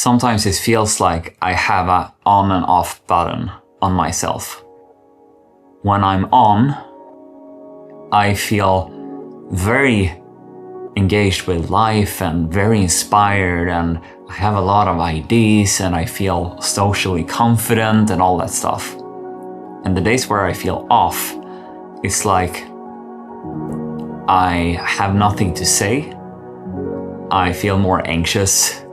sometimes it feels like I have a on and off button on myself. When I'm on, I feel very engaged with life and very inspired, and I have a lot of ideas and I feel socially confident and all that stuff. And the days where I feel off, it's like I have nothing to say. I feel more anxious.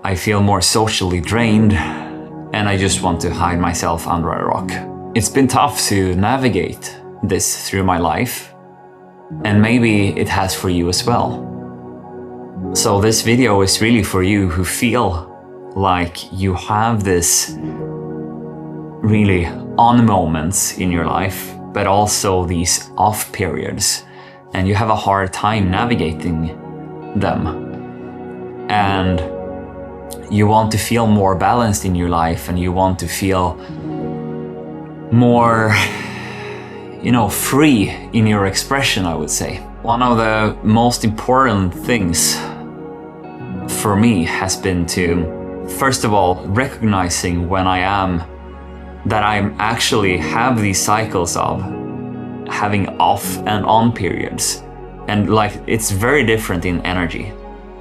I feel more socially drained, and I just want to hide myself under a rock. It's been tough to navigate this through my life, and maybe it has for you as well. So this video is really for you who feel like you have this really on moments in your life, but also these off periods, and you have a hard time navigating them. And you want to feel more balanced in your life, and you want to feel more, free in your expression, I would say. One of the most important things for me has been to, first of all, recognizing when I actually have these cycles of having off and on periods. And like, it's very different in energy,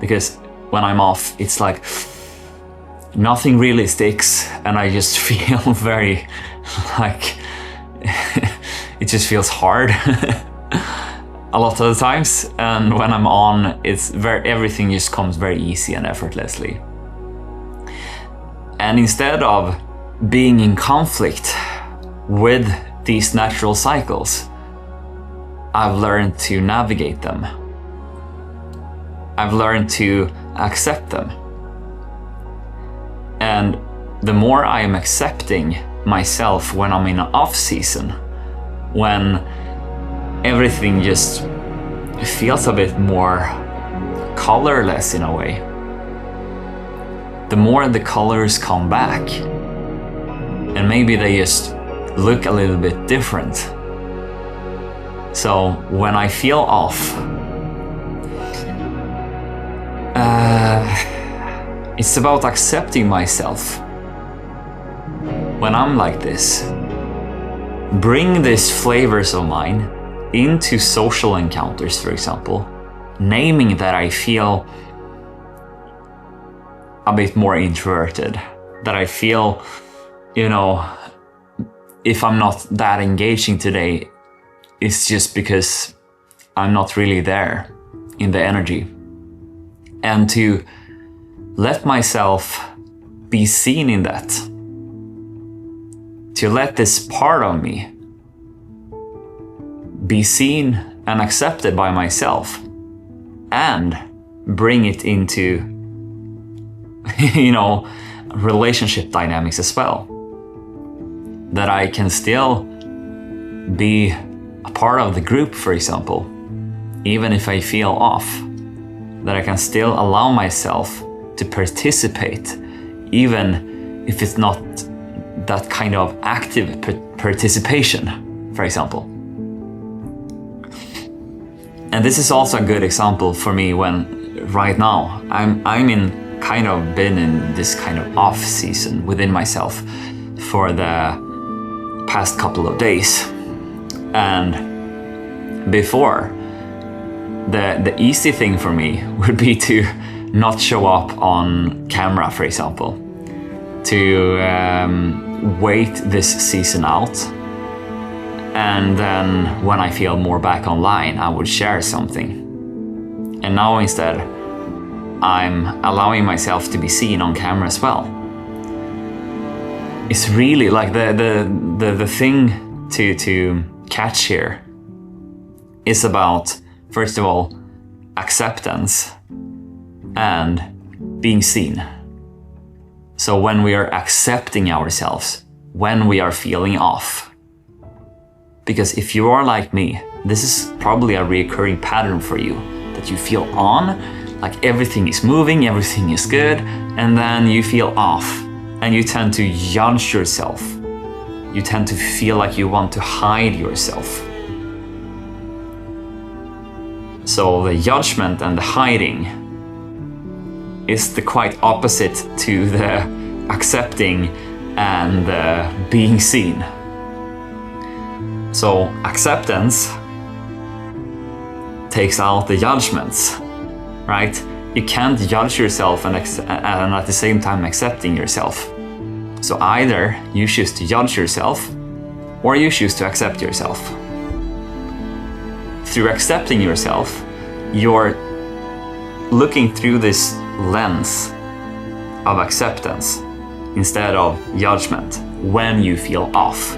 because when I'm off, it's like nothing really sticks, and I just feel very like it just feels hard a lot of the times. And when I'm on, everything just comes very easy and effortlessly. And instead of being in conflict with these natural cycles, I've learned to navigate them. I've learned to accept them. And the more I am accepting myself when I'm in an off season, when everything just feels a bit more colorless in a way, the more the colors come back, and maybe they just look a little bit different. So when I feel off, it's about accepting myself. When I'm like this, bring these flavors of mine into social encounters, for example, naming that I feel a bit more introverted, that I feel, if I'm not that engaging today, it's just because I'm not really there in the energy. And to let myself be seen in that. To let this part of me be seen and accepted by myself, and bring it into, relationship dynamics as well. That I can still be a part of the group, for example, even if I feel off. That I can still allow myself to participate, even if it's not that kind of active participation, for example. And this is also a good example for me when right now I'm been in this kind of off season within myself for the past couple of days. And before, the easy thing for me would be to not show up on camera, for example, to wait this season out, and then when I feel more back online, I would share something. And now instead, I'm allowing myself to be seen on camera as well. It's really like the thing to catch here is about, first of all, acceptance and being seen. So when we are accepting ourselves, when we are feeling off, because if you are like me, this is probably a recurring pattern for you, that you feel on, like everything is moving, everything is good, and then you feel off, and you tend to judge yourself. You tend to feel like you want to hide yourself. So the judgment and the hiding is the quite opposite to the accepting and being seen. So acceptance takes out the judgments, right? You can't judge yourself and at the same time accepting yourself. So either you choose to judge yourself or you choose to accept yourself. Through accepting yourself, you're looking through this lens of acceptance instead of judgment when you feel off.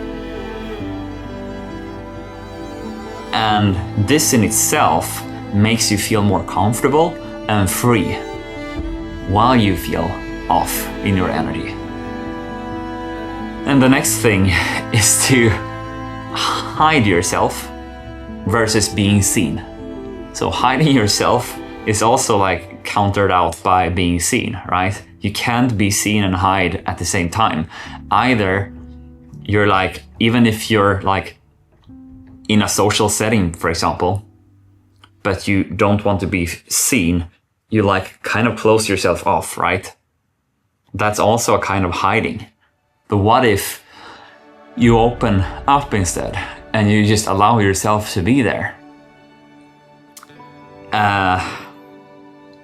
And this in itself makes you feel more comfortable and free while you feel off in your energy. And the next thing is to hide yourself versus being seen. So hiding yourself is also like countered out by being seen, right? You can't be seen and hide at the same time. Either you're like, even if you're like in a social setting, for example, but you don't want to be seen, you like kind of close yourself off, right? That's also a kind of hiding. But what if you open up instead and you just allow yourself to be there?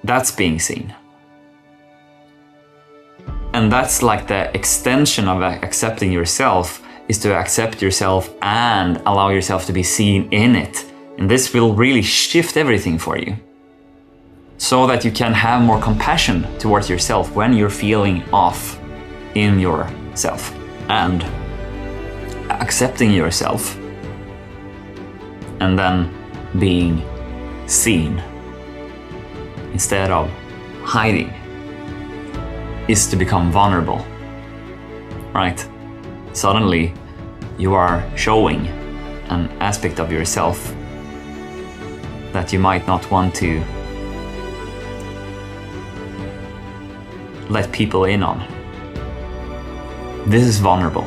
That's being seen. And that's like the extension of accepting yourself, is to accept yourself and allow yourself to be seen in it. And this will really shift everything for you, so that you can have more compassion towards yourself when you're feeling off in yourself, and accepting yourself and then being seen instead of hiding is to become vulnerable, right? Suddenly you are showing an aspect of yourself that you might not want to let people in on. This is vulnerable.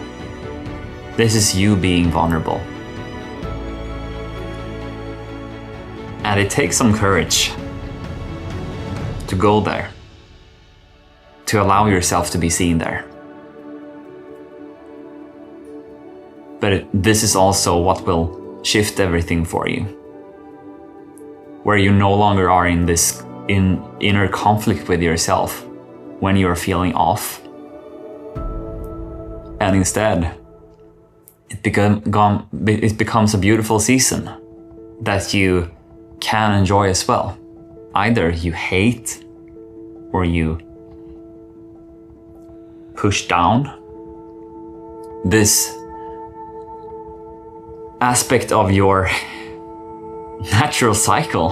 This is you being vulnerable. And it takes some courage to go there, to allow yourself to be seen there. But this is also what will shift everything for you, where you no longer are in this inner conflict with yourself when you are feeling off. And instead, it becomes a beautiful season that you can enjoy as well. Either you hate or you push down this aspect of your natural cycle,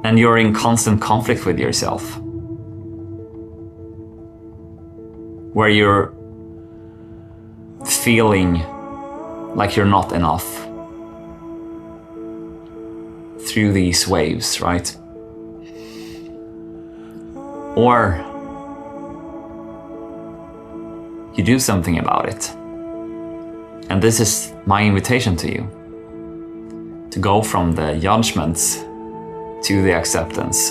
and you're in constant conflict with yourself, where you're feeling like you're not enough through these waves, right? Or you do something about it. And this is my invitation to you, to go from the judgments to the acceptance,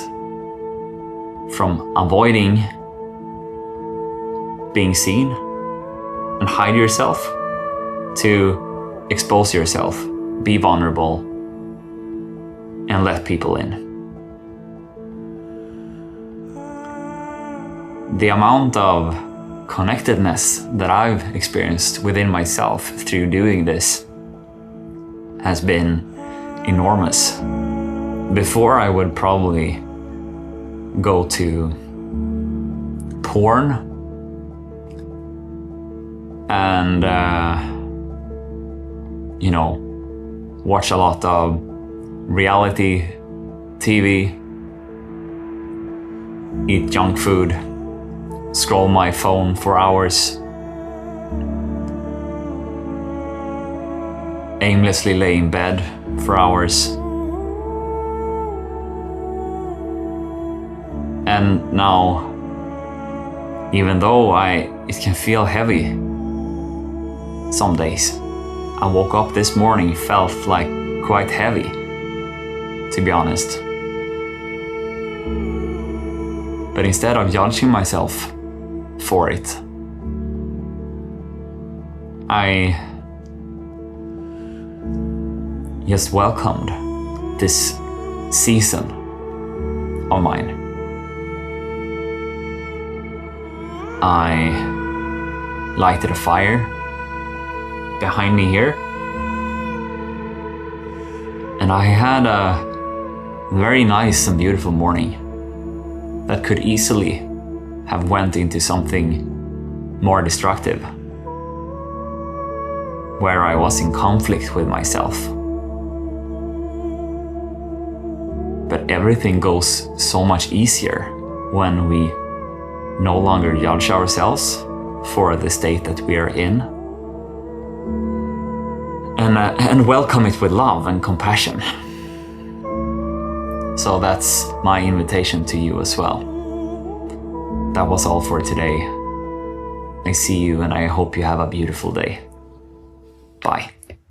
from avoiding being seen and hide yourself, to expose yourself, be vulnerable, and let people in. The amount of connectedness that I've experienced within myself through doing this has been enormous. Before, I would probably go to porn and watch a lot of reality TV, eat junk food, scroll my phone for hours, aimlessly lay in bed for hours. And now, even though it can feel heavy some days, I woke up this morning, felt like quite heavy, to be honest. But instead of judging myself for it, I just welcomed this season of mine. I lighted a fire behind me here, and I had a very nice and beautiful morning that could easily have went into something more destructive, where I was in conflict with myself. But everything goes so much easier when we no longer judge ourselves for the state that we are in, and welcome it with love and compassion. So that's my invitation to you as well. That was all for today. I see you, and I hope you have a beautiful day. Bye.